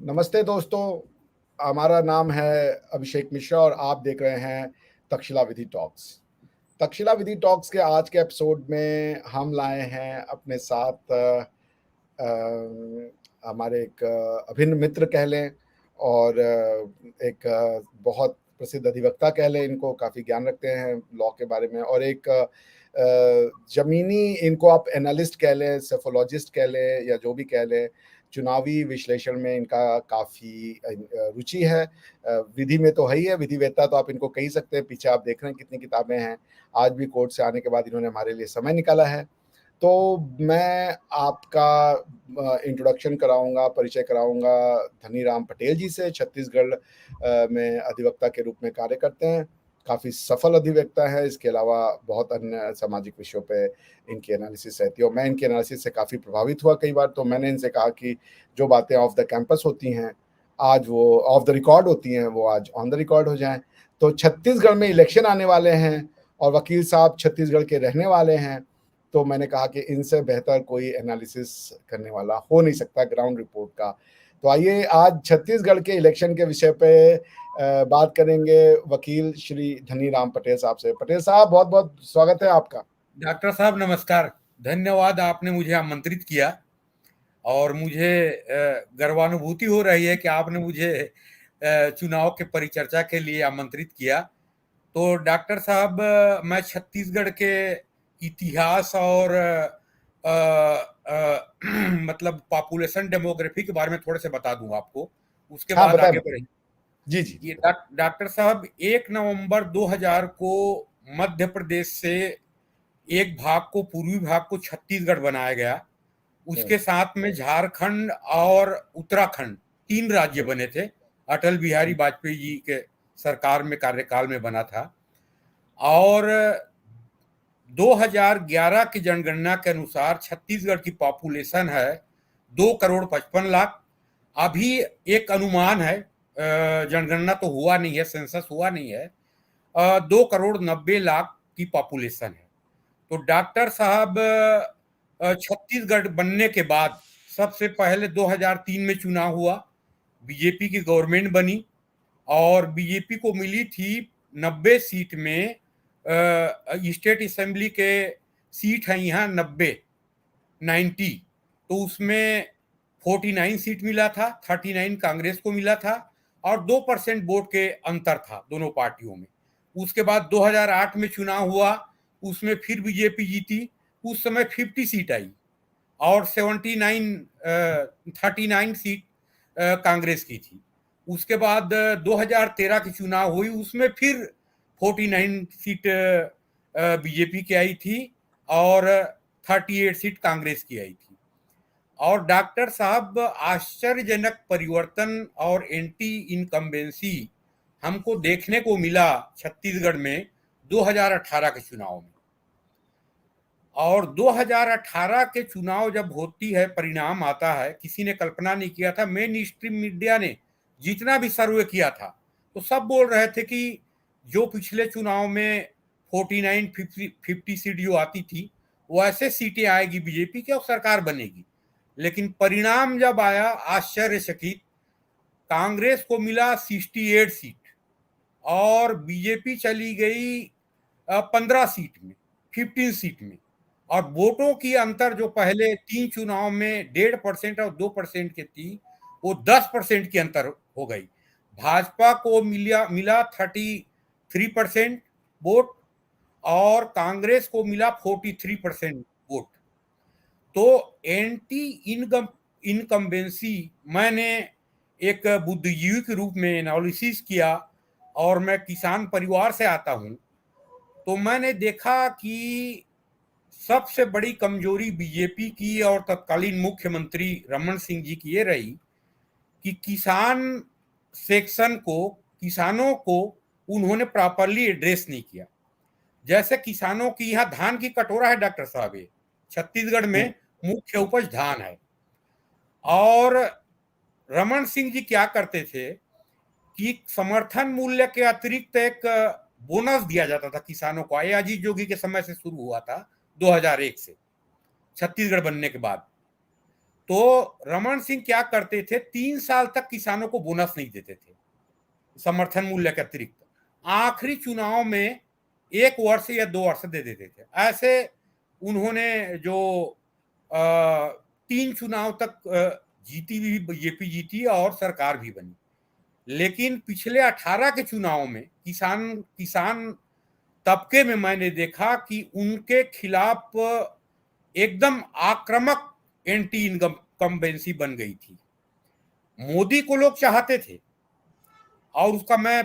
नमस्ते दोस्तों, हमारा नाम है अभिषेक मिश्रा और आप देख रहे हैं तक्षशिला विधि टॉक्स। तक्षशिला विधि टॉक्स के आज के एपिसोड में हम लाए हैं अपने साथ हमारे एक अभिन्न मित्र कह लें और एक बहुत प्रसिद्ध अधिवक्ता कह लें, इनको काफ़ी ज्ञान रखते हैं लॉ के बारे में, और एक ज़मीनी इनको आप एनालिस्ट कह लें, सेफोलॉजिस्ट कह लें या जो भी कह लें, चुनावी विश्लेषण में इनका काफ़ी रुचि है। विधि में तो है ही है, विधिवेत्ता तो आप इनको कह ही सकते हैं, पीछे आप देख रहे हैं कितनी किताबें हैं। आज भी कोर्ट से आने के बाद इन्होंने हमारे लिए समय निकाला है। तो मैं आपका इंट्रोडक्शन कराऊँगा, परिचय कराऊँगा धनीराम पटेल जी से। छत्तीसगढ़ में अधिवक्ता के रूप में कार्य करते हैं, काफ़ी सफल अधिवक्ता है। इसके अलावा बहुत अन्य सामाजिक विषयों पे इनकी एनालिसिस रहती है और मैं इनकी एनालिसिस से काफ़ी प्रभावित हुआ कई बार। तो मैंने इनसे कहा कि जो बातें ऑफ द कैंपस होती हैं, आज वो ऑफ द रिकॉर्ड होती हैं, वो आज ऑन द रिकॉर्ड हो जाएँ। तो छत्तीसगढ़ में इलेक्शन आने वाले हैं और वकील साहब छत्तीसगढ़ के रहने वाले हैं, तो मैंने कहा कि इनसे बेहतर कोई एनालिसिस करने वाला हो नहीं सकता ग्राउंड रिपोर्ट का। तो आइए आज छत्तीसगढ़ के इलेक्शन के विषय पे बात करेंगे वकील श्री धनीराम पटेल साहब से। पटेल साहब, बहुत बहुत स्वागत है आपका। डॉक्टर साहब नमस्कार, धन्यवाद, आपने मुझे आमंत्रित किया और मुझे गर्वानुभूति हो रही है कि आपने मुझे चुनाव के परिचर्चा के लिए आमंत्रित किया। तो डॉक्टर साहब, मैं छत्तीसगढ़ के इतिहास और मतलब पॉपुलेशन डेमोग्राफी के बारे में थोड़े से बता दूं आपको, उसके हाँ, बाद बताएं आगे बताएं। बढ़ेंगे। जी जी। ये डॉक्टर साहब, 1 नवंबर 2000 को मध्य प्रदेश से एक भाग को, पूर्वी भाग को छत्तीसगढ़ बनाया गया। उसके साथ में झारखंड और उत्तराखंड 3 राज्य बने थे। अटल बिहारी वाजपेयी जी के सरकार में कार्यकाल में बना था। और 2011 की जनगणना के अनुसार छत्तीसगढ़ की पॉपुलेशन है 2,55,00,000। अभी एक अनुमान है, जनगणना तो हुआ नहीं है, सेंसस हुआ नहीं है। 2,90,00,000 की पॉपुलेशन है। तो डॉक्टर साहब, छत्तीसगढ़ बनने के बाद सबसे पहले 2003 में चुनाव हुआ, बीजेपी की गवर्नमेंट बनी और बीजेपी को मिली थी 90 सीट में। स्टेट असेंबली के सीट हैं यहाँ 90, तो उसमें 49 सीट मिला था, 39 कांग्रेस को मिला था और 2% वोट के अंतर था दोनों पार्टियों में। उसके बाद 2008 में चुनाव हुआ, उसमें फिर बीजेपी जीती। उस समय 50 सीट आई और 39 सीट कांग्रेस की थी। उसके बाद 2013 की चुनाव हुई, उसमें फिर 49 सीट बीजेपी की आई थी और 38 सीट कांग्रेस की आई थी। और डॉक्टर साहब, आश्चर्यजनक परिवर्तन और एंटी इनकम्बेंसी हमको देखने को मिला छत्तीसगढ़ में 2018 के चुनाव में। और 2018 के चुनाव जब होती है, परिणाम आता है, किसी ने कल्पना नहीं किया था। मेन स्ट्रीम मीडिया ने जितना भी सर्वे किया था तो सब बोल रहे थे कि जो पिछले चुनाव में 49-50 सीट जो आती थी वैसे सीटें आएगी बीजेपी की और सरकार बनेगी। लेकिन परिणाम जब आया, आश्चर्यचकित, कांग्रेस को मिला 68 सीट और बीजेपी चली गई 15 सीट में, 15 सीट में। और वोटों की अंतर जो पहले 3 चुनाव में 1.5% और 2% की थी, वो 10% की अंतर हो गई। भाजपा को मिला 33% वोट और कांग्रेस को मिला 43% वोट। तो एंटी इनकम्बेंसी मैंने एक बुद्धिजीवी के रूप में एनालिसिस किया और मैं किसान परिवार से आता हूं, तो मैंने देखा कि सबसे बड़ी कमजोरी बीजेपी की और तत्कालीन मुख्यमंत्री रमन सिंह जी की ये रही कि किसान सेक्शन को, किसानों को उन्होंने प्रॉपरली एड्रेस नहीं किया। जैसे किसानों की यहाँ धान की कटोरा है डॉक्टर साहब, ये छत्तीसगढ़ में मुख्य उपज धान है। और रमन सिंह जी क्या करते थे कि समर्थन मूल्य के अतिरिक्त एक बोनस दिया जाता था किसानों को। अयाजी जोगी के समय से शुरू हुआ था, 2001 से, छत्तीसगढ़ बनने के बाद। तो रमन सिंह क्या करते थे, 3 साल तक किसानों को बोनस नहीं देते थे समर्थन मूल्य के अतिरिक्त। आखिरी चुनाव में 1 वर्ष या 2 वर्ष दे देते थे। ऐसे उन्होंने जो 3 चुनाव तक जीती भी, बीजेपी जीती और सरकार भी बनी। लेकिन पिछले 18 के चुनाव में किसान तबके में मैंने देखा कि उनके खिलाफ एकदम आक्रामक एंटी इनकम्बेंसी बन गई थी। मोदी को लोग चाहते थे, और उसका मैं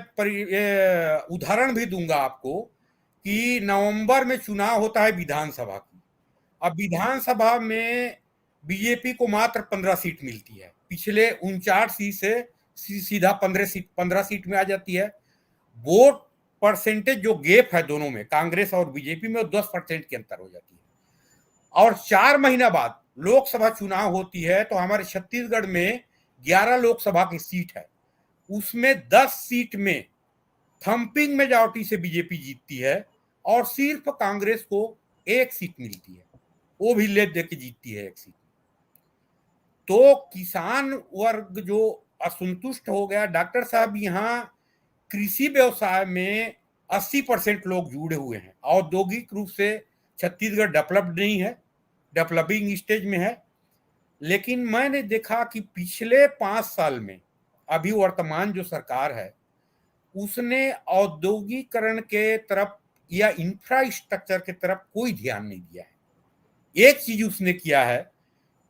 उदाहरण भी दूंगा आपको कि नवंबर में चुनाव होता है विधानसभा की। अब विधानसभा में बीजेपी को मात्र 15 सीट मिलती है, पिछले 49 सीट से सीधा 15 सीट में आ जाती है। वोट परसेंटेज जो गैप है दोनों में, कांग्रेस और बीजेपी में, 10% के अंतर हो जाती है। और 4 महीना बाद लोकसभा चुनाव होती है, तो हमारे छत्तीसगढ़ में 11 लोकसभा की सीट है, उसमें 10 सीट में थंपिंग मेजॉरिटी से बीजेपी जीतती है, और सिर्फ कांग्रेस को 1 सीट मिलती है, वो भी ले दे के जीतती है 1 सीट। तो किसान वर्ग जो असंतुष्ट हो गया। डॉक्टर साहब, यहाँ कृषि व्यवसाय में 80% लोग जुड़े हुए हैं। औद्योगिक रूप से छत्तीसगढ़ डेवलप्ड नहीं है, डेवलपिंग स्टेज में है। लेकिन मैंने देखा कि पिछले 5 साल में अभी वर्तमान जो सरकार है, उसने औद्योगिकरण के तरफ या इंफ्रास्ट्रक्चर के तरफ कोई ध्यान नहीं दिया है। एक चीज उसने किया है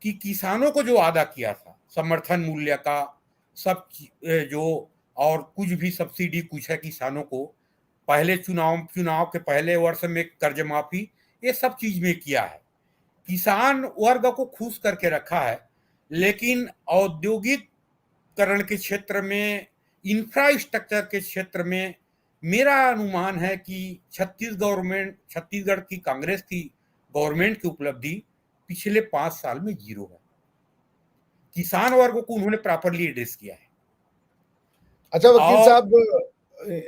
कि किसानों को जो वादा किया था समर्थन मूल्य का, सब जो, और कुछ भी सब्सिडी कुछ है किसानों को, पहले चुनाव के पहले वर्ष में कर्ज माफी, ये सब चीज में किया है, किसान वर्ग को खुश करके रखा है। लेकिन औद्योगिकरण के क्षेत्र में, इंफ्रास्ट्रक्चर के क्षेत्र में मेरा अनुमान है कि छत्तीसगढ़ की कांग्रेस की गवर्नमेंट की उपलब्धि पिछले 5 साल में 0 है। किसान वर्ग को उन्होंने प्रॉपरली एड्रेस किया है। अच्छा वकील और साहब,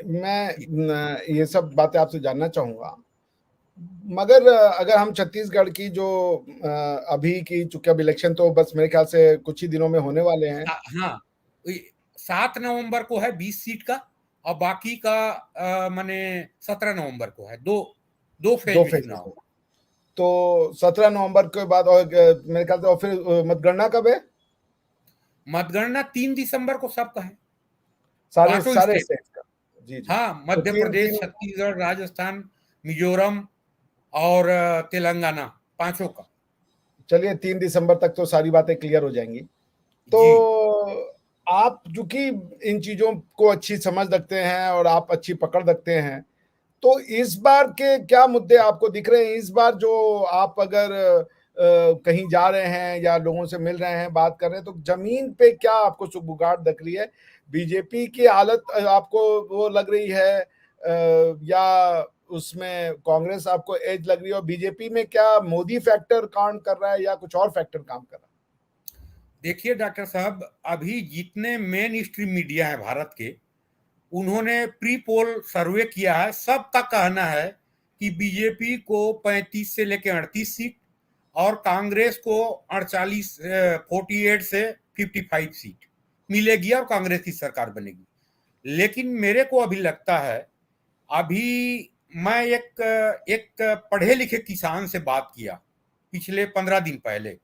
मैं ये सब बातें आपसे जानना चाहूंगा, मगर अगर हम छत्तीसगढ़ की जो अभी की, चूंकि अब इलेक्शन तो बस मेरे ख्याल से कुछ ही दिनों में होने वाले हैं। हाँ, 7 नवंबर को है 20 सीट का, और बाकी का माने 17 नवंबर को है। दो फेज में चुनाव। तो 17 नवंबर के बाद, और मेरे ख्याल से, और फिर मतगणना कब है? मतगणना 3 दिसंबर को सबका है, सारे स्टेट स्टेट का। जी जी। हाँ, मध्य तो प्रदेश, छत्तीसगढ़, राजस्थान, मिजोरम और तेलंगाना, 5 का। चलिए 3 दिसंबर तक तो सारी बातें क्लियर हो जाएंगी। तो आप चूंकि इन चीजों को अच्छी समझ रखते हैं और आप अच्छी पकड़ रखते हैं, तो इस बार के क्या मुद्दे आपको दिख रहे हैं? इस बार जो आप अगर कहीं जा रहे हैं या लोगों से मिल रहे हैं, बात कर रहे हैं, तो जमीन पे क्या आपको सुगबुगाहट दिख रही है? बीजेपी की हालत आपको वो लग रही है, या उसमें कांग्रेस आपको एज लग रही है? और बीजेपी में क्या मोदी फैक्टर काम कर रहा है या कुछ और फैक्टर काम कर रहा है? देखिए डॉक्टर साहब, अभी जितने मेन स्ट्रीम मीडिया है भारत के, उन्होंने प्री पोल सर्वे किया है। सबका कहना है कि बीजेपी को 35 से लेकर 38 सीट, और कांग्रेस को 48 से 55 सीट मिलेगी, और कांग्रेस की सरकार बनेगी। लेकिन मेरे को अभी लगता है, अभी मैं एक पढ़े लिखे किसान से बात किया पिछले 15 दिन पहले,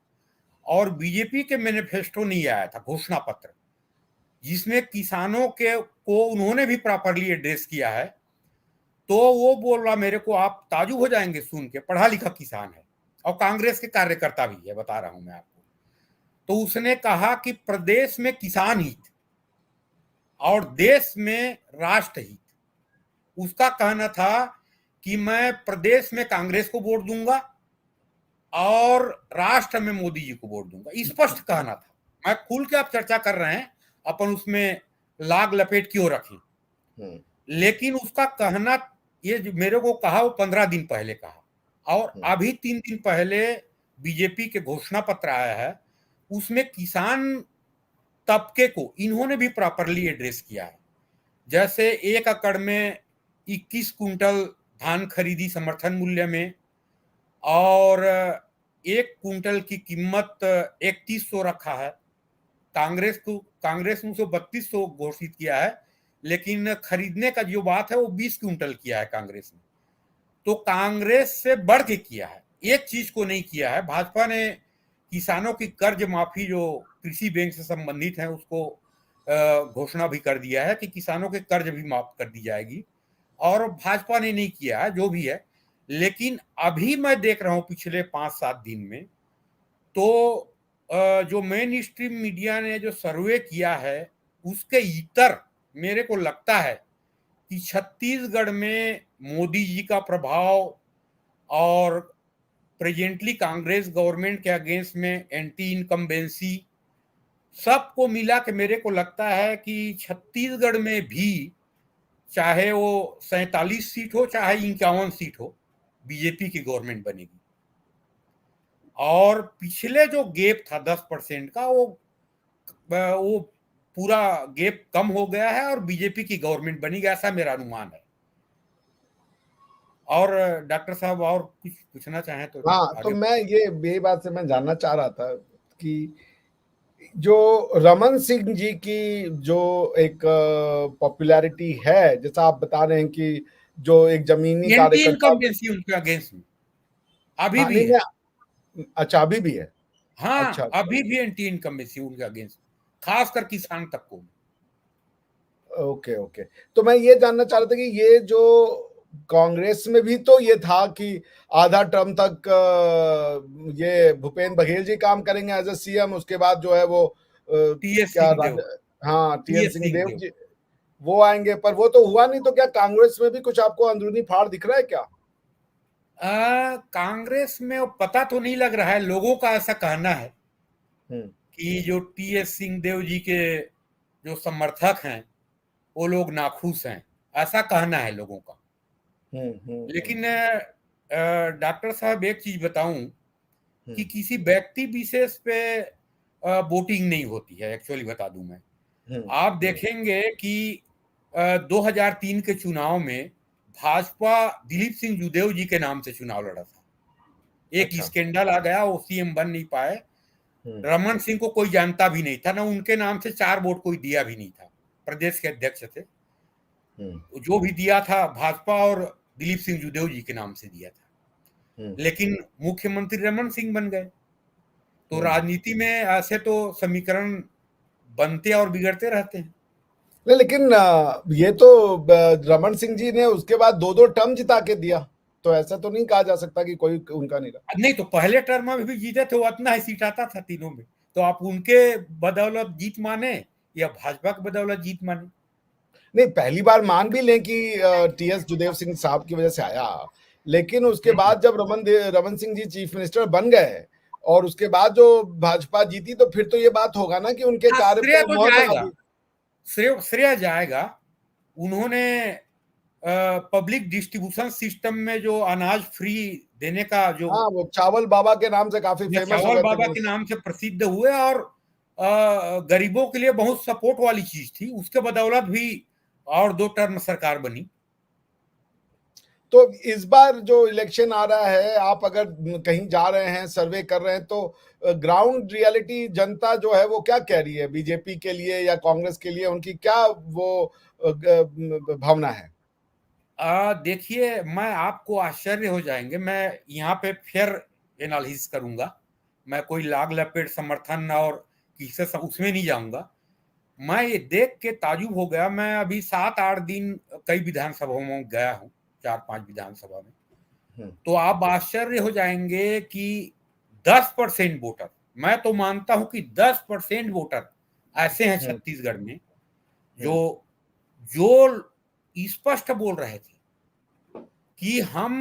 और बीजेपी के मैनिफेस्टो नहीं आया था, घोषणा पत्र, जिसमें किसानों को उन्होंने भी प्रॉपरली एड्रेस किया है। तो वो बोल रहा मेरे को, आप ताजुब हो जाएंगे सुन के, पढ़ा लिखा किसान है और कांग्रेस के कार्यकर्ता भी है, बता रहा हूं मैं आपको। तो उसने कहा कि प्रदेश में किसान हित और देश में राष्ट्र हित। उसका कहना था कि मैं प्रदेश में कांग्रेस को वोट दूंगा और राष्ट्र में मोदी जी को वोट दूंगा, स्पष्ट कहना था। मैं खुल के आप चर्चा कर रहे हैं, अपन उसमें लाग लपेट क्यों रखें। लेकिन उसका कहना, ये मेरे को कहा, वो 15 दिन पहले कहा, और अभी 3 दिन पहले बीजेपी के घोषणा पत्र आया है, उसमें किसान तबके को इन्होंने भी प्रॉपरली एड्रेस किया है। जैसे 1 एकड़ में 21 कुंटल धान खरीदी समर्थन मूल्य में, और एक कुंटल की कीमत 3100 रखा है। कांग्रेस ने उसे 3200 घोषित किया है, लेकिन खरीदने का जो बात है वो 20 क्विंटल किया है कांग्रेस ने। तो कांग्रेस से बढ़ के किया है, एक चीज को नहीं किया है। भाजपा ने किसानों की कर्ज माफी जो कृषि बैंक से संबंधित है उसको घोषणा भी कर दिया है कि किसानों के कर्ज भी माफ कर दी जाएगी, और भाजपा ने नहीं किया है, जो भी है। लेकिन अभी मैं देख रहा हूं पिछले 5-7 दिन में, तो जो मेन स्ट्रीम मीडिया ने जो सर्वे किया है उसके इतर मेरे को लगता है कि छत्तीसगढ़ में मोदी जी का प्रभाव और प्रेजेंटली कांग्रेस गवर्नमेंट के अगेंस्ट में एंटी इनकम्बेंसी सबको मिला के मेरे को लगता है कि छत्तीसगढ़ में भी चाहे वो 47 सीट हो चाहे 51 सीट हो, बीजेपी की गवर्नमेंट बनेगी। और पिछले जो गैप था 10% का, वो पूरा गैप कम हो गया है और बीजेपी की गवर्नमेंट बनेगी, ऐसा मेरा अनुमान है। और डॉक्टर साहब और कुछ पूछना चाहें तो हाँ, तो आगे। मैं ये बात से मैं जानना चाह रहा था कि जो रमन सिंह जी की जो एक पॉपुलैरिटी है, जैसा आप बता रहे हैं कि जो एक जमीनी एंटी कार्यकर्ता। इनकम्बेंसी उनके अगेंस्ट में अभी हाँ, भी नहीं है। मैं, अच्छा अभी भी है। अच्छा हाँ, अच्छा, अभी भी एंटी इनकम्बेंसी उनके अगेंस्ट, खासकर किसान तक को। Okay okay. तो मैं ये जानना चाह रहा था कि ये जो कांग्रेस में भी तो ये था कि आधा टर्म तक ये भूपेंद्र बघेल जी काम करेंगे एज ए सीएम, उसके बाद जो है वो टीएस क्या सिंहदेव। हाँ, टीएन टीएस सिंहदेव सिंहदेव जी वो आएंगे, पर वो तो हुआ नहीं। तो क्या कांग्रेस में भी कुछ आपको अंदरूनी फाड़ दिख रहा है क्या? कांग्रेस में वो पता तो नहीं लग रहा है, लोगों का ऐसा कहना है हम्म कि जो टीएस सिंहदेव जी के जो समर्थक हैं वो लोग नाखुश हैं, ऐसा कहना है लोगों का। लेकिन डॉक्टर साहब एक चीज बताऊं कि हम्म किसी व्यक्ति विशेष पे वोटिंग नहीं होती है, एक्चुअली बता दूं मैं। आप देखेंगे कि 2003 के चुनाव में भाजपा दिलीप सिंह जूदेव जी के नाम से चुनाव लड़ा था। एक अच्छा। स्कैंडल आ गया, वो सीएम बन नहीं पाए। रमन सिंह को कोई जानता भी नहीं था, ना उनके नाम से 4 वोट कोई दिया भी नहीं था, प्रदेश के अध्यक्ष थे। जो भी दिया था भाजपा और दिलीप सिंह जूदेव जी के नाम से दिया था। लेकिन मुख्यमंत्री रमन सिंह बन गए। तो राजनीति में ऐसे तो समीकरण बनते और बिगड़ते रहते हैं। नहीं, लेकिन ये तो रमन सिंह जी ने उसके बाद 2-2 टर्म जिता के दिया, तो ऐसा तो नहीं कहा जा सकता कि कोई उनका नहीं रहा। नहीं तो पहले टर्म में भी जीते थे, वो इतना ही सीट आता था तीनों में। तो आप उनके बदौलत जीत माने या भाजपा की बदौलत जीत माने? नहीं, पहली बार मान भी लें कि टीएस जुदेव सिंह साहब की वजह से आया, लेकिन उसके बाद जब रमन सिंह जी चीफ मिनिस्टर बन गए और उसके बाद जो भाजपा जीती, तो फिर तो ये बात होगा ना कि उनके हाँ, कार्य श्रेय पे तो मोहर लगा जाएगा, दी। श्रेय जाएगा। उन्होंने पब्लिक डिस्ट्रीब्यूशन सिस्टम में जो अनाज फ्री देने का जो हाँ, वो चावल बाबा के नाम से काफी या फेमस हो चावल गए थे बाबा वो। के नाम से प्रसिद्ध हुए, और गरीबों के लिए बहुत सपोर्ट वाली चीज थी, उसके बदौलत भी और 2 टर्म सरकार बनी। तो इस बार जो इलेक्शन आ रहा है, आप अगर कहीं जा रहे हैं, सर्वे कर रहे हैं, तो ग्राउंड रियलिटी जनता जो है वो क्या कह रही है बीजेपी के लिए या कांग्रेस के लिए, उनकी क्या वो भावना है? देखिए, मैं आपको आश्चर्य हो जाएंगे, मैं यहाँ पे फेयर एनालिसिस करूंगा, मैं कोई लाग लपेट समर्थन और किसी से उसमें नहीं जाऊंगा। मैं ये देख के ताजुब हो गया, मैं अभी 7-8 दिन कई विधानसभाओं में गया हूँ, 4-5 विधानसभा में। तो आप आश्चर्य हो जाएंगे कि 10% वोटर, मैं तो मानता हूं कि 10% वोटर ऐसे हैं छत्तीसगढ़ में जो जो स्पष्ट बोल रहे थे कि हम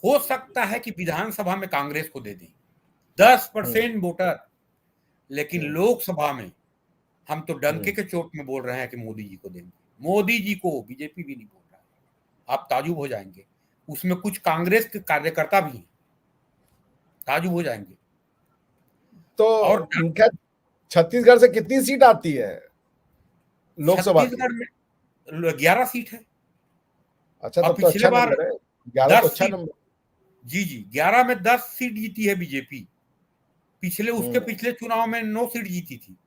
हो सकता है कि विधानसभा में कांग्रेस को दे दें। 10% वोटर। लेकिन लोकसभा में हम तो डंके के चोट में बोल रहे हैं कि मोदी जी को देंगे, मोदी जी को, बीजेपी भी नहीं बोल रहा है। आप ताजुब हो जाएंगे, उसमें कुछ कांग्रेस के कार्यकर्ता भी हैं, ताजुब हो जाएंगे। और तो क्या छत्तीसगढ़ से कितनी सीट आती है लोकसभा की? छत्तीसगढ़ में 11 सीट है। अच्छा, और तब तो पिछले अच्छा बार नंबर है। 11 तो 10 अच्छा सीट नंबर। जी जी, 11 में 10 सीट जीती है बीजेपी। पिछले उसके पिछले चुनाव में 9 सीट जीती थी।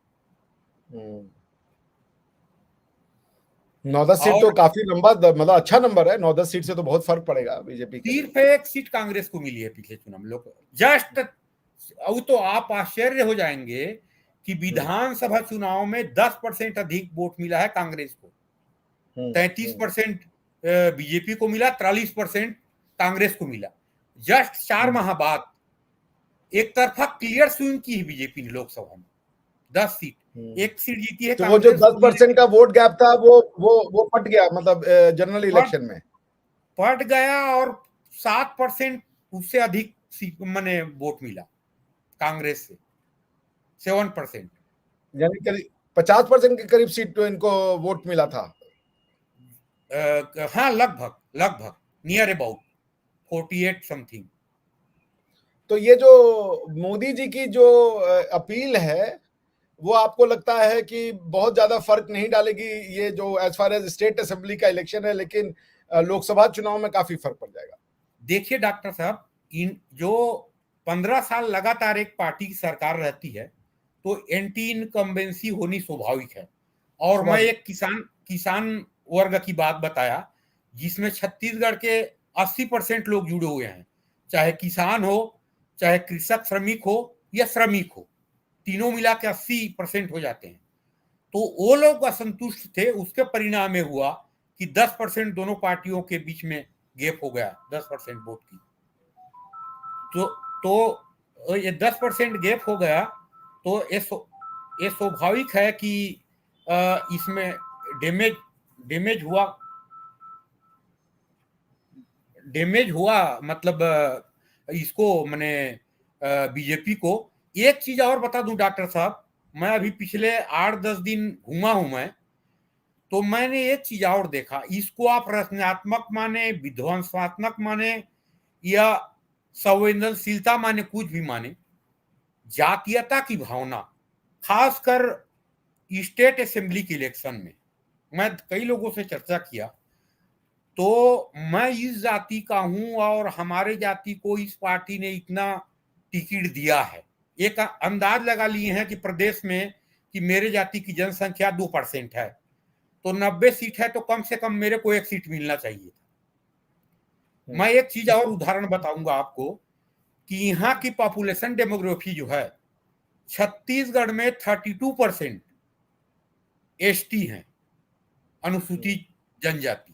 9-10 सीट तो और काफी लंबा, मतलब अच्छा नंबर है। 9-10 सीट से तो बहुत फर्क पड़ेगा बीजेपी के लिए। सिर्फ एक सीट कांग्रेस को मिली है पिछले चुनाव में। लोग जस्ट, अब तो आप आश्चर्य हो जाएंगे कि विधानसभा चुनाव में 10% अधिक वोट मिला है कांग्रेस को। 33% बीजेपी को मिला, 43% कांग्रेस को मिला। जस्ट 4 माह बाद एक तरफा क्लियर स्विंग की है बीजेपी ने लोकसभा में। 10 सीट, एक सीट जीती है तो वो जो कांग्रेस, 10% का वोट गैप था वो फट गया, मतलब जनरल इलेक्शन में पट गया, और 7% उससे अधिक सीट मैंने वोट मिला कांग्रेस से, 7%। यानी करीब 50% के करीब सीट तो इनको वोट मिला था। हाँ, लगभग लगभग नियर अबाउट 48 समथिंग। तो ये जो मोदी जी की जो अपील है, वो आपको लगता है कि बहुत ज्यादा फर्क नहीं डालेगी, ये जो as far as state assembly का इलेक्शन है, लेकिन लोकसभा चुनाव में काफी फर्क पड़ जाएगा? देखिए डॉक्टर साहब, इन जो 15 साल लगातार एक पार्टी की सरकार रहती है तो एंटी इनकम्बेंसी होनी स्वाभाविक है। और मैं एक किसान वर्ग की बात बताया, जिसमें छत्तीसगढ़ के 80% लोग जुड़े हुए हैं, चाहे किसान हो, चाहे कृषक श्रमिक हो या श्रमिक हो, तीनों मिला के 80% हो जाते हैं। तो वो लोग असंतुष्ट थे, उसके परिणाम में हुआ कि 10% दोनों पार्टियों के बीच में गैप हो गया, 10% वोट की। तो ये 10% गैप हो गया, तो ये स्वाभाविक है कि इसमें डैमेज हुआ, मतलब इसको मैंने बीजेपी को। एक चीज और बता दूं डॉक्टर साहब, मैं अभी पिछले 8-10 दिन घूमा हूं मैं, तो मैंने एक चीज और देखा। इसको आप रचनात्मक माने, विध्वंसात्मक माने या संवेदनशीलता माने, कुछ भी माने, जातीयता की भावना, खासकर स्टेट असेंबली के इलेक्शन में, मैं कई लोगों से चर्चा किया, तो मैं इस जाति का हूं और हमारे जाति को इस पार्टी ने इतना टिकट दिया है। एक अंदाज लगा लिए हैं कि प्रदेश में कि मेरे जाति की जनसंख्या 2% है, तो 90 सीट है, तो कम से कम मेरे को एक सीट मिलना चाहिए। मैं एक चीज और उदाहरण बताऊंगा आपको कि यहाँ की पॉपुलेशन डेमोग्राफी जो है, छत्तीसगढ़ में 32% एसटी हैं, अनुसूचित जनजाति,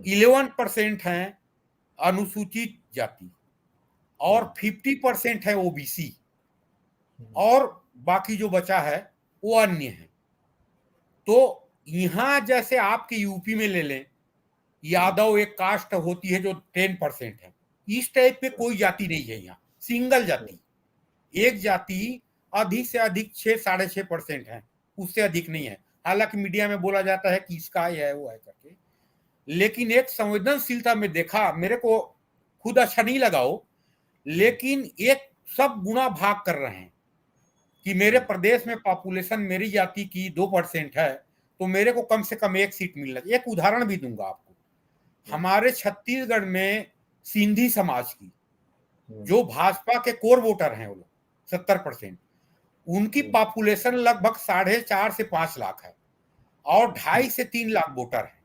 11% हैं अनुसूचित जाति, और 50% है ओबीसी, और बाकी जो बचा है वो अन्य है। तो यहां जैसे आपके यूपी में ले लें, यादव एक कास्ट होती है जो 10% है, इस टाइप पे कोई जाति नहीं है यहाँ, सिंगल जाति, एक जाति अधिक से अधिक 6-6.5% है, उससे अधिक नहीं है। हालांकि मीडिया में बोला जाता है कि इसका है वो है करके, लेकिन एक संवेदनशीलता में देखा, मेरे को खुद अच्छा नहीं लगा हो, लेकिन एक सब गुना भाग कर रहे हैं कि मेरे प्रदेश में पॉपुलेशन मेरी जाति की 2% है, तो मेरे को कम से कम एक सीट मिलना चाहिए। एक उदाहरण भी दूंगा आपको, हमारे छत्तीसगढ़ में सिंधी समाज की जो भाजपा के कोर वोटर हैं, वो लोग 70%, उनकी पॉपुलेशन लगभग 4.5 से 5 लाख है, और 2.5 से 3 लाख वोटर है।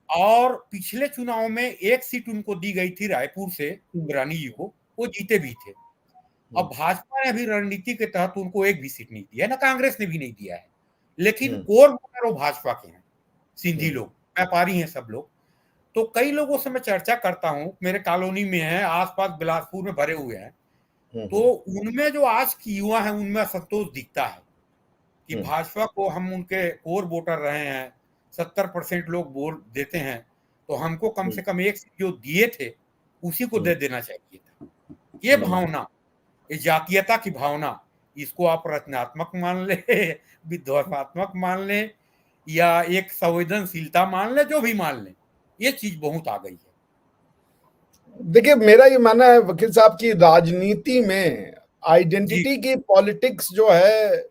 और पिछले चुनाव में एक सीट उनको दी गई थी रायपुर से, इंद्रानी जी को, वो जीते भी थे। अब भाजपा ने भी रणनीति के तहत उनको एक भी सीट नहीं दिया है, ना कांग्रेस ने भी नहीं दिया है, लेकिन कोर वोटर वो भाजपा के हैं, सिंधी लोग, व्यापारी हैं सब लोग। तो कई लोगों से मैं चर्चा करता हूं, मेरे कॉलोनी में है, आसपास बिलासपुर में भरे हुए हैं, तो उनमें जो आज की युवा है उनमें असंतोष दिखता है कि भाजपा को हम उनके कोर वोटर रहे हैं, 70% लोग वोट देते हैं, तो हमको कम से कम एक जो दिए थे उसी को दे देना चाहिए था। ये भावना, ये जातीयता की भावना, इसको आप रचनात्मक मान ले, विध्वंसात्मक मान ले, या एक संवेदनशीलता मान ले, जो भी मान ले, ये चीज बहुत आ गई है। देखिए, मेरा ये मानना है वकील साहब की राजनीति में आइडेंटिटी की पॉलिटिक्स जो है,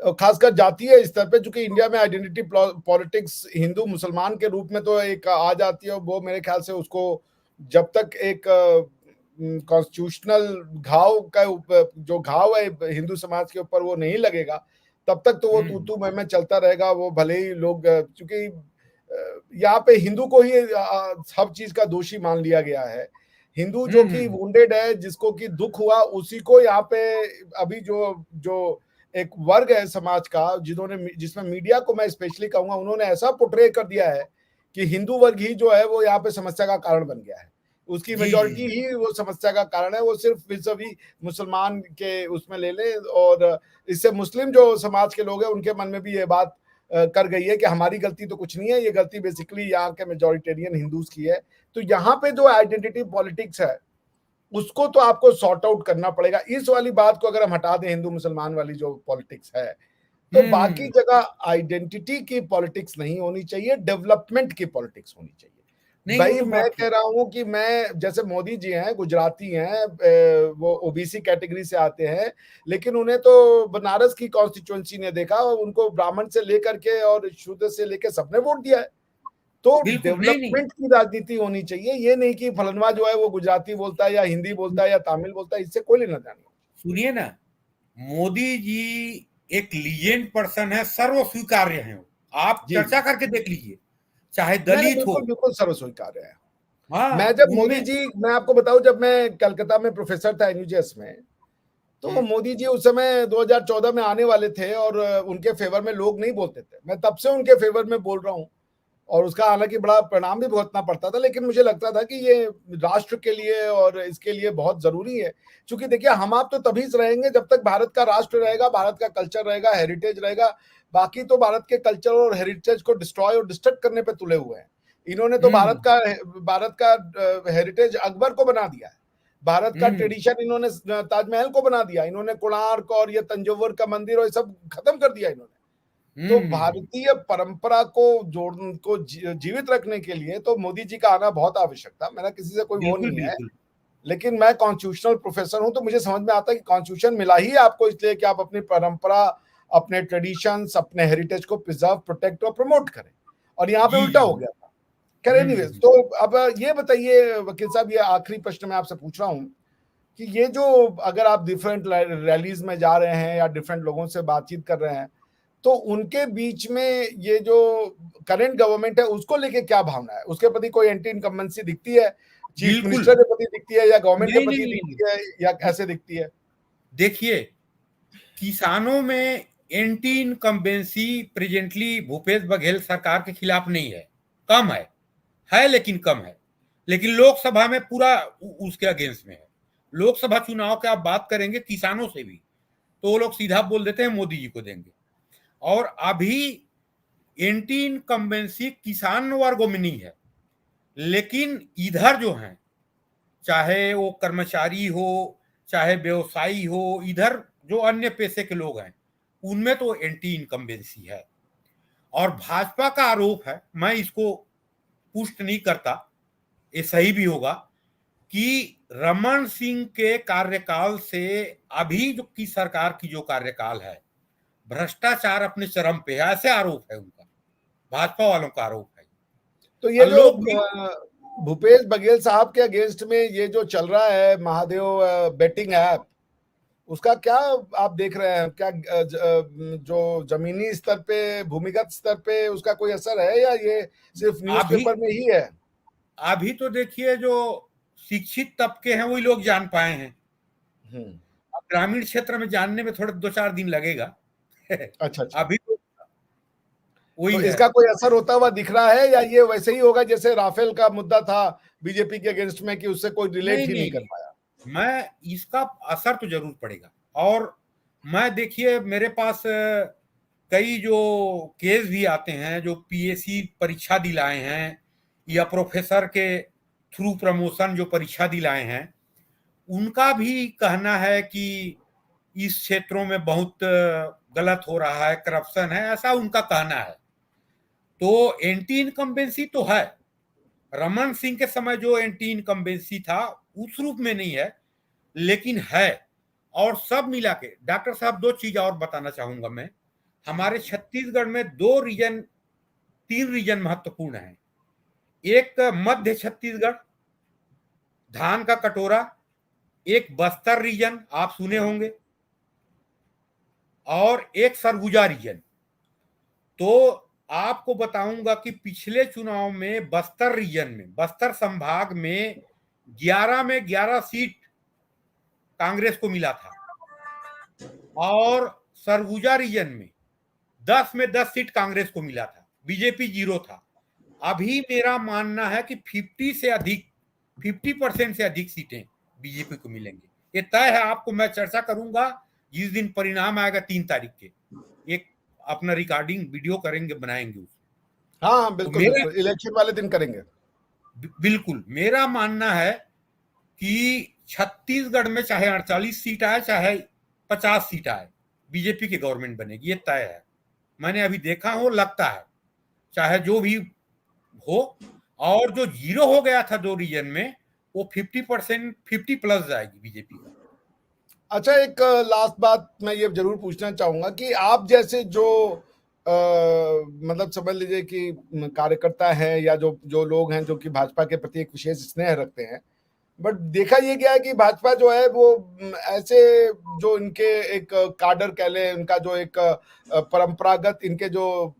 खासकर जातीय स्तर पे, चूंकि इंडिया में आइडेंटिटी पॉलिटिक्स हिंदू मुसलमान के रूप में तो एक आ जाती है, वो मेरे ख्याल से उसको जब तक एक कॉन्स्टिट्यूशनल घाव का जो घाव है हिंदू समाज के ऊपर वो नहीं लगेगा, तब तक तो वो तू मैं चलता रहेगा। वो भले ही लोग, क्योंकि यहाँ पे हिंदू को ही सब चीज का दोषी मान लिया गया है। हिंदू जो कि वुंडेड है, जिसको कि दुख हुआ, उसी को यहाँ पे अभी जो जो एक वर्ग है समाज का, जिसमें मीडिया को मैं स्पेशली कहूंगा, उन्होंने ऐसा पोर्ट्रे कर दिया है कि हिंदू वर्ग ही जो है वो यहाँ पे समस्या का कारण बन गया है। उसकी मेजॉरिटी ही वो समस्या का कारण है। वो सिर्फ विज़-वी मुसलमान के उसमें ले ले, और इससे मुस्लिम जो समाज के लोग हैं उनके मन में भी ये बात कर गई है कि हमारी गलती तो कुछ नहीं है, ये गलती बेसिकली यहाँ के मेजॉरिटेरियन हिंदूज की है। तो यहाँ पे जो आइडेंटिटी पॉलिटिक्स है उसको तो आपको सॉर्ट आउट करना पड़ेगा। इस वाली बात को अगर हम हटा दें, हिंदू मुसलमान वाली जो पॉलिटिक्स है, तो बाकी जगह आइडेंटिटी की पॉलिटिक्स नहीं होनी चाहिए, डेवलपमेंट की पॉलिटिक्स होनी चाहिए। भाई मैं कह रहा हूं कि मैं, जैसे मोदी जी हैं, गुजराती हैं, वो ओबीसी कैटेगरी से आते हैं, लेकिन उन्हें तो बनारस की कॉन्स्टिट्यूएंसी ने देखा, उनको ब्राह्मण से लेकर के और शूद्र से लेकर सबने वोट दिया है। तो डेवलपमेंट की राजनीति होनी चाहिए, ये नहीं कि फलनवा जो है वो गुजराती बोलता है या हिंदी बोलता है या तमिल बोलता है, इससे कोई लेना देना नहीं। सुनिए ना, मोदी जी एक लीजेंड पर्सन है, सर्व स्वीकार्य है। आप चर्चा करके देख लीजिए, चाहे दलित हो, बिल्कुल सर्व स्वीकार्य है। मैं जब मोदी जी, मैं आपको बताऊं, जब मैं कलकत्ता में प्रोफेसर था एनयूजेएस में, तो मोदी जी उस समय 2014 में आने वाले थे और उनके फेवर में लोग नहीं बोलते थे। मैं तब से उनके फेवर में बोल रहा हूं, और उसका हालांकि बड़ा परिणाम भी भुगतना पड़ता था, लेकिन मुझे लगता था कि ये राष्ट्र के लिए और इसके लिए बहुत जरूरी है। क्योंकि देखिए, हम आप तो तभी रहेंगे जब तक भारत का राष्ट्र रहेगा, भारत का कल्चर रहेगा, हेरिटेज रहेगा। बाकी तो भारत के कल्चर और हेरिटेज को डिस्ट्रॉय और डिस्ट्रक्ट करने पे तुले हुए हैं। इन्होंने तो भारत का हेरिटेज अकबर को बना दिया है, भारत का ट्रेडिशन इन्होंने ताजमहल को बना दिया, इन्होंने कोणार्क और ये तंजौर का मंदिर और ये सब खत्म कर दिया इन्होंने। तो भारतीय परंपरा को जीवित रखने के लिए तो मोदी जी का आना बहुत आवश्यक था। मेरा किसी से कोई वो नहीं है, लेकिन मैं कॉन्स्टिट्यूशनल प्रोफेसर हूं, तो मुझे समझ में आता है कि कॉन्स्टिट्यूशन मिला ही आपको इसलिए कि आप अपनी परंपरा, अपने ट्रेडिशंस, अपने हेरिटेज को प्रिजर्व, प्रोटेक्ट और प्रमोट करें। और यहाँ पे उल्टा हो गया था। खैर एनीवेज, तो अब ये बताइए वकील साहब, ये आखिरी प्रश्न मैं आपसे पूछ रहा हूँ कि ये जो, अगर आप डिफरेंट रैलीज में जा रहे हैं या डिफरेंट लोगों से बातचीत कर रहे हैं, तो उनके बीच में ये जो करंट गवर्नमेंट है उसको लेके क्या भावना है? उसके प्रति कोई एंटी इनकम्बेंसी दिखती है? चीफ मिनिस्टर के प्रति दिखती है, या गवर्नमेंट के प्रति दिखती है, या कैसे दिखती है? देखिए, किसानों में anti incumbency presently Bhupesh Baghel सरकार के खिलाफ नहीं है, कम है लेकिन कम है। लेकिन लोकसभा में पूरा उसके अगेंस्ट में है। लोकसभा चुनाव के आप बात करेंगे किसानों से भी, तो वो लोग सीधा बोल देते हैं मोदी जी को देंगे। और अभी एंटी इनकम्बेंसी किसान वर्गों में नहीं है, लेकिन इधर जो है, चाहे वो कर्मचारी हो, चाहे व्यवसायी हो, इधर जो अन्य पेशे के लोग हैं, उनमें तो एंटी इनकम्बेंसी है। और भाजपा का आरोप है, मैं इसको पुष्ट नहीं करता, ये सही भी होगा, कि रमन सिंह के कार्यकाल से अभी जो की सरकार की जो कार्यकाल है, भ्रष्टाचार अपने चरम पे है, ऐसे आरोप है उनका, भाजपा वालों का आरोप है। तो ये जो भूपेश बघेल साहब के अगेंस्ट में ये जो चल रहा है महादेव बेटिंग ऐप, उसका क्या आप देख रहे हैं? क्या जो जमीनी स्तर पे, भूमिगत स्तर पे उसका कोई असर है, या ये सिर्फ न्यूज़पेपर में ही है? अभी तो देखिए, जो शिक्षित तबके हैं वही लोग जान पाए हैं। ग्रामीण क्षेत्र में जानने में थोड़े 2-4 दिन लगेगा। अच्छा। अभी तो इसका कोई असर होता हुआ दिख रहा है, या ये वैसे ही होगा जैसे राफेल का मुद्दा था बीजेपी के अगेंस्ट में, कि उससे कोई रिलेट ही नहीं कर पाया? मैं इसका असर तो जरूर पड़ेगा। और मैं, देखिए, मेरे पास कई जो केस भी आते हैं, जो पीएससी परीक्षा दिलाए हैं या प्रोफेसर के थ्रू प्रमोशन जो परीक्षा दिलाए हैं, उनका भी कहना है कि इस क्षेत्रों में बहुत गलत हो रहा है, करप्शन है, ऐसा उनका कहना है। तो एंटी इनकम्बेंसी तो है, रमन सिंह के समय जो एंटी इनकम्बेंसी था उस रूप में नहीं है, लेकिन है। और सब मिला के, डॉक्टर साहब, 2 चीज और बताना चाहूंगा मैं। हमारे छत्तीसगढ़ में 3 रीजन महत्वपूर्ण है। एक मध्य छत्तीसगढ़, धान का कटोरा, एक बस्तर रीजन आप सुने होंगे, और एक सरगुजा रीजन। तो आपको बताऊंगा कि पिछले चुनाव में बस्तर रीजन में, बस्तर संभाग में 11 में 11 सीट कांग्रेस को मिला था, और सरगुजा रीजन में 10 में 10 सीट कांग्रेस को मिला था, बीजेपी 0 था। अभी मेरा मानना है कि 50% से अधिक सीटें बीजेपी को मिलेंगी। ये तय है, आपको मैं चर्चा करूंगा जिस दिन परिणाम आएगा 3 तारीख के, एक अपना रिकॉर्डिंग वीडियो करेंगे, बनाएंगे उसमें। हाँ बिल्कुल, तो बिल्कुल इलेक्शन वाले दिन करेंगे। बिल्कुल मेरा मानना है कि छत्तीसगढ़ में चाहे 48 सीट आए, चाहे 50 सीट आए, बीजेपी की गवर्नमेंट बनेगी, ये तय है। मैंने अभी देखा हो, लगता है, चाहे जो भी हो। और जो 0 हो गया था 2 रीजन में, वो 50%, 50+ जाएगी बीजेपी का। अच्छा, एक लास्ट बात मैं ये जरूर पूछना चाहूंगा कि आप जैसे जो मतलब समझ लीजिए कि कार्यकर्ता हैं या जो जो लोग हैं जो कि भाजपा के प्रति एक विशेष स्नेह रखते हैं, बट देखा ये गया है कि भाजपा जो है वो ऐसे जो इनके एक काडर कह लें, उनका जो एक परंपरागत इनके जो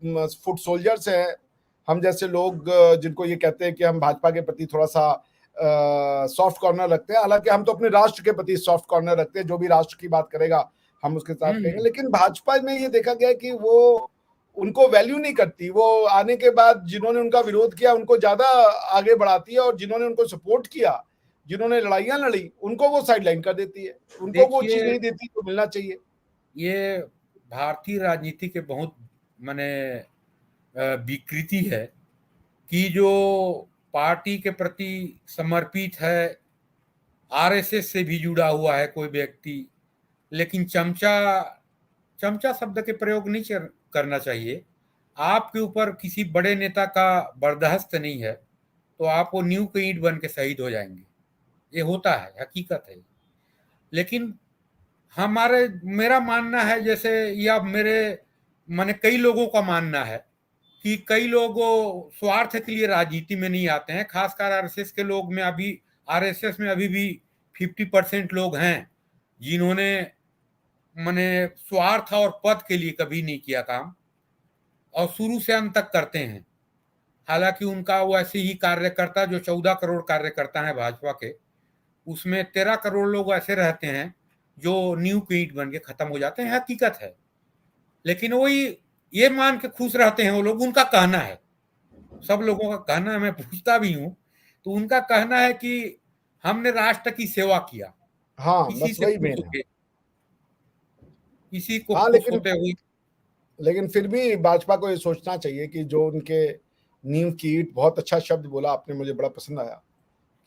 फुट सोल्जर्स हैं, हम जैसे लोग जिनको ये कहते हैं कि हम भाजपा के प्रति थोड़ा सा सॉफ्ट कॉर्नर रखते हैं, हालांकि हम तो अपने राष्ट्र के प्रति सॉफ्ट कॉर्नर रखते हैं, जो भी राष्ट्र की बात करेगा हम उसके साथ कहेंगे। लेकिन भाजपा में ये देखा गया कि वो उनको वैल्यू नहीं करती, वो आने के बाद जिन्होंने उनका विरोध किया उनको ज्यादा आगे बढ़ाती है, और जिन्होंने उनको सपोर्ट किया, जिन्होंने लड़ाइयां लड़ी, उनको वो साइडलाइन कर देती है, उनको वो चीज नहीं देती तो मिलना चाहिए। ये भारतीय राजनीति के बहुत माने विकृति है कि जो पार्टी के प्रति समर्पित है, आरएसएस से भी जुड़ा हुआ है कोई व्यक्ति, लेकिन चमचा शब्द के प्रयोग नहीं करना चाहिए। आपके ऊपर किसी बड़े नेता का बर्दाश्त नहीं है तो आप वो नींव के ईंट बन के शहीद हो जाएंगे, ये होता है, हकीकत है। लेकिन मेरा मानना है, जैसे या मेरे माने कई लोगों का मानना है कि कई लोग स्वार्थ के लिए राजनीति में नहीं आते हैं, खासकर आरएसएस के लोग में आरएसएस में अभी भी 50% लोग हैं जिन्होंने माने स्वार्थ और पद के लिए कभी नहीं किया काम, और शुरू से अंत तक करते हैं। हालांकि उनका वैसे ही कार्यकर्ता, जो 14 करोड़ कार्यकर्ता है भाजपा के, उसमें 13 करोड़ लोग ऐसे रहते हैं जो न्यू ईंट बन के खत्म हो जाते हैं, हकीकत है। लेकिन वही ये मान के खुश रहते हैं वो लोग, उनका कहना है, सब लोगों का कहना है, मैं पूछता भी हूं तो उनका कहना है कि हमने राष्ट्र की सेवा किया। हाँ इसी बस से वही खुश मेन है। होते, इसी को हाँ खुश होते हुए। लेकिन फिर भी भाजपा को ये सोचना चाहिए कि जो उनके नींव की ईंट, बहुत अच्छा शब्द बोला आपने, मुझे बड़ा पसंद आया,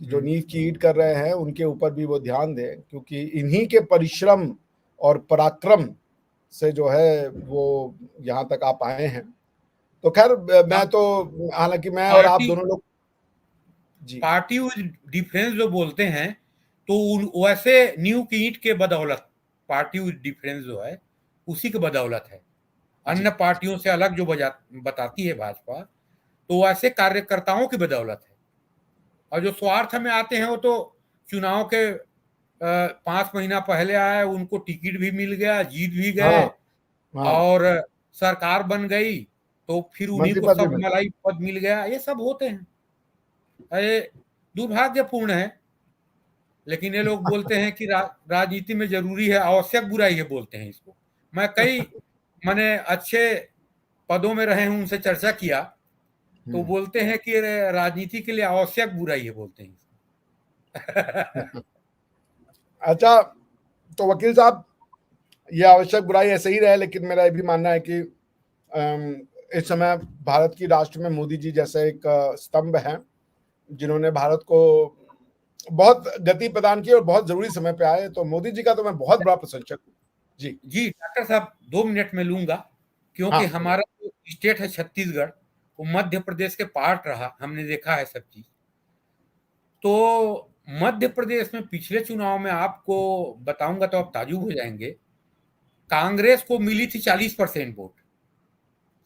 कि जो नींव की ईंट कर रहे हैं उनके ऊपर भी वो ध्यान दें, क्योंकि इन्हीं के परिश्रम और पराक्रम से जो है वो यहाँ तक आप आए हैं। तो खैर मैं तो, हालांकि मैं और आप दोनों लोग जी, पार्टी विद डिफरेंस जो बोलते हैं, तो वैसे न्यू की ईंट के बदौलत पार्टी विद डिफरेंस जो है उसी के बदौलत है। अन्य पार्टियों से अलग जो बताती है भाजपा, तो वैसे कार्यकर्ताओं की बदौलत है। और जो स्वार्थ में आते हैं वो तो चुनाव के 5 महीना पहले आए, उनको टिकट भी मिल गया, जीत भी गए, हाँ, हाँ, और सरकार बन गई तो फिर उन्हीं मंत्री को पद भी सब मिला। मलाई पद मिल गया, ये सब होते हैं। अरे दुर्भाग्यपूर्ण है। लेकिन ये लोग बोलते हैं कि राजनीति में जरूरी है, आवश्यक बुराई है, बोलते हैं इसको। मैं कई मैंने अच्छे पदों में रहे हूं, उनसे चर्चा किया, तो बोलते हैं कि राजनीति के लिए आवश्यक बुराई है, बोलते हैं। अच्छा, तो वकील साहब, ये आवश्यक बुराई ऐसे ही रहे, लेकिन मेरा ये भी मानना है कि इस समय भारत की राष्ट्र में मोदी जी जैसे एक स्तंभ हैं, जिन्होंने भारत को बहुत गति प्रदान की और बहुत जरूरी समय पे आए, तो मोदी जी का तो मैं बहुत बड़ा प्रशंसक हूँ। जी जी डॉक्टर साहब, 2 मिनट में लूंगा, क्योंकि हाँ, हमारा जो स्टेट है छत्तीसगढ़, वो मध्य प्रदेश के पार्ट रहा, हमने देखा है सब चीज। तो मध्य प्रदेश में पिछले चुनाव में आपको बताऊंगा तो आप ताजुब हो जाएंगे, कांग्रेस को मिली थी 40% वोट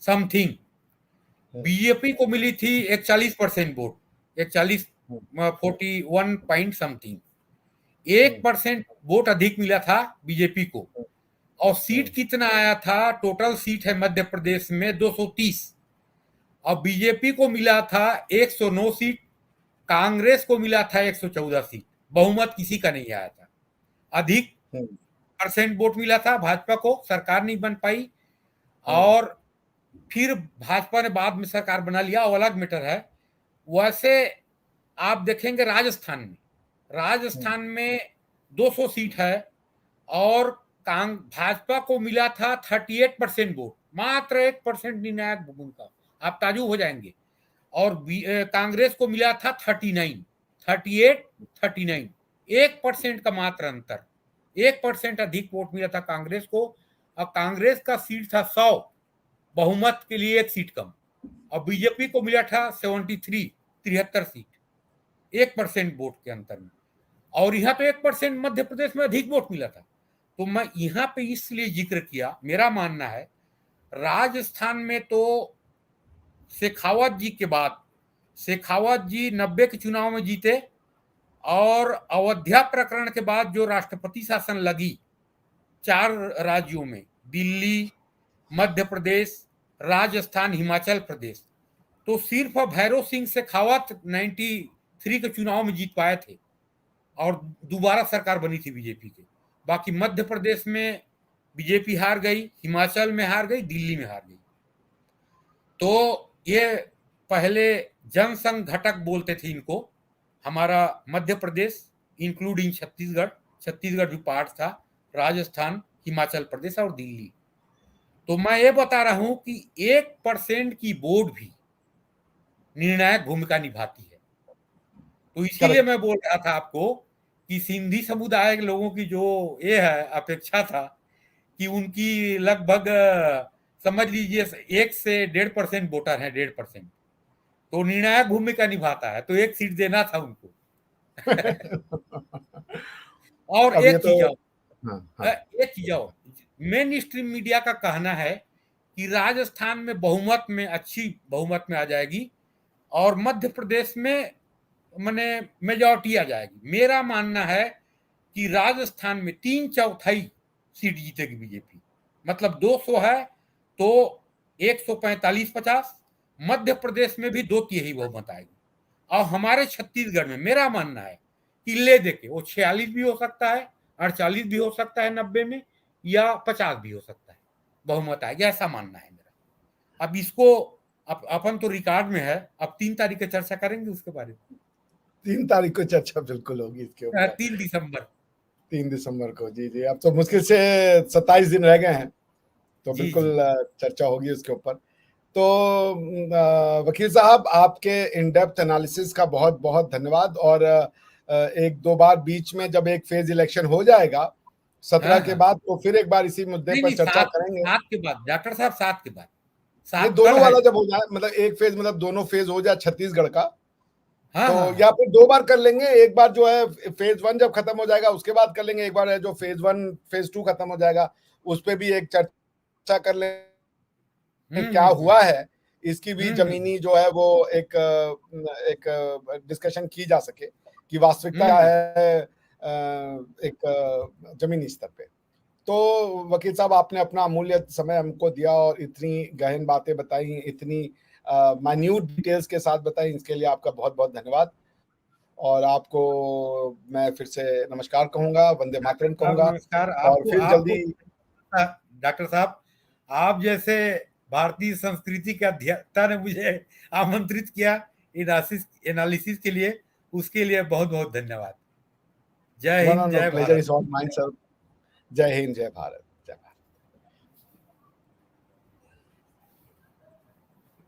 समथिंग, बीजेपी को मिली थी 41% वोट, 41 41 पॉइंट समथिंग, 1% वोट अधिक मिला था बीजेपी को। और सीट कितना आया था? टोटल सीट है मध्य प्रदेश में 230, और बीजेपी को मिला था 109 सीट, कांग्रेस को मिला था 114 सीट। बहुमत किसी का नहीं आया था। अधिक परसेंट वोट मिला था भाजपा को, सरकार नहीं बन पाई। और फिर भाजपा ने बाद में सरकार बना लिया, वो अलग मैटर है। वैसे आप देखेंगे राजस्थान में 200 सीट है, और भाजपा को मिला था 38% वोट, मात्र 1% निर्णायक भूमिका, आप ताजुब हो जाएंगे। और कांग्रेस को मिला था 38 1% का मात्र अंतर, 1% अधिक वोट मिला था कांग्रेस को। और कांग्रेस का सीट था 100, बहुमत के लिए 1 सीट कम। और बीजेपी को मिला था 73 सीट, 1% वोट के अंतर में। और यहाँ पे 1% मध्य प्रदेश में अधिक वोट मिला था। तो मैं यहाँ पे इसलिए जिक्र किया, मेरा मानना है राजस्थान में तो शेखावत जी के बाद, शेखावत जी 90 के चुनाव में जीते, और अयोध्या प्रकरण के बाद जो राष्ट्रपति शासन लगी 4 राज्यों में, दिल्ली, मध्य प्रदेश, राजस्थान, हिमाचल प्रदेश, तो सिर्फ भैरव सिंह शेखावत 93 के चुनाव में जीत पाए थे, और दोबारा सरकार बनी थी बीजेपी की। बाकी मध्य प्रदेश में बीजेपी हार गई, हिमाचल में हार गई, दिल्ली में हार गई। तो ये पहले जनसंघ घटक बोलते थे इनको, हमारा मध्य प्रदेश इंक्लूडिंग छत्तीसगढ़ जो पार्ट था, राजस्थान, हिमाचल प्रदेश और दिल्ली। तो मैं ये बता रहा हूं कि 1% की वोट भी निर्णायक भूमिका निभाती है। तो इसीलिए मैं बोल रहा था आपको कि सिंधी समुदाय के लोगों की जो ये है अपेक्षा था कि उनकी लगभग समझ लीजिए 1 से 1.5% वोटर है, 1.5%, तो निर्णायक भूमिका निभाता है, तो 1 सीट देना था उनको। और एक चीज और, मेन स्ट्रीम मीडिया का कहना है कि राजस्थान में बहुमत में, अच्छी बहुमत में आ जाएगी, और मध्य प्रदेश में माने मेजॉरिटी आ जाएगी। मेरा मानना है कि राजस्थान में 3/4 सीट जीतेगी बीजेपी, मतलब 200 है तो 145-50। मध्य प्रदेश में भी 2/3 बहुमत आएगी। और हमारे छत्तीसगढ़ में मेरा मानना है कि ले देके वो 46 भी हो सकता है, 48 भी हो सकता है 90 में, या 50 भी हो सकता है, बहुमत आएगा, ऐसा मानना है मेरा। अब इसको अपन तो रिकॉर्ड में है, अब 3 तारीख को चर्चा करेंगे उसके बारे में। 3 तारीख को चर्चा बिल्कुल होगी इसके ऊपर। 3 दिसंबर को। जी। अब तो मुश्किल से 27 दिन रह गए हैं, तो बिल्कुल चर्चा होगी उसके ऊपर। तो वकील साहब, आपके इन डेप्थ एनालिसिस का बहुत बहुत धन्यवाद। और 1-2 बार बीच में जब एक फेज इलेक्शन हो जाएगा 17 के बाद, तो फिर एक बार इसी मुद्दे पर चर्चा करेंगे। 7 के बाद डॉक्टर साहब, 7 के बाद, ये दोनों वाला जब हो जाए, मतलब एक फेज, मतलब दोनों फेज हो जाए छत्तीसगढ़ का, तो या फिर 2 बार कर लेंगे। एक बार जो है फेज 1 जब खत्म हो जाएगा उसके बाद कर लेंगे, एक बार है जो फेज 1 फेज 2 खत्म हो जाएगा उस पे भी एक चर्चा कर लेंगे, क्या हुआ है इसकी भी जमीनी जो है वो एक डिस्कशन की जा सके कि वास्तविकता है एक जमीनी स्तर पे। तो वकील साहब, आपने अपना अमूल्य समय हमको दिया और इतनी गहन बातें बताई, इतनी माइन्यूट डिटेल्स के साथ बताई, इसके लिए आपका बहुत बहुत धन्यवाद। और आपको मैं फिर से नमस्कार कहूंगा, वंदे मातरम कहूंगा। नमस्कार। और फिर जल्दी डॉक्टर साहब, आप जैसे भारतीय संस्कृति के अध्येता ने मुझे आमंत्रित किया एनालिसिस के लिए, उसके लिए बहुत बहुत धन्यवाद। जय हिंद, जय भारत। जय हिंद, जय भारत।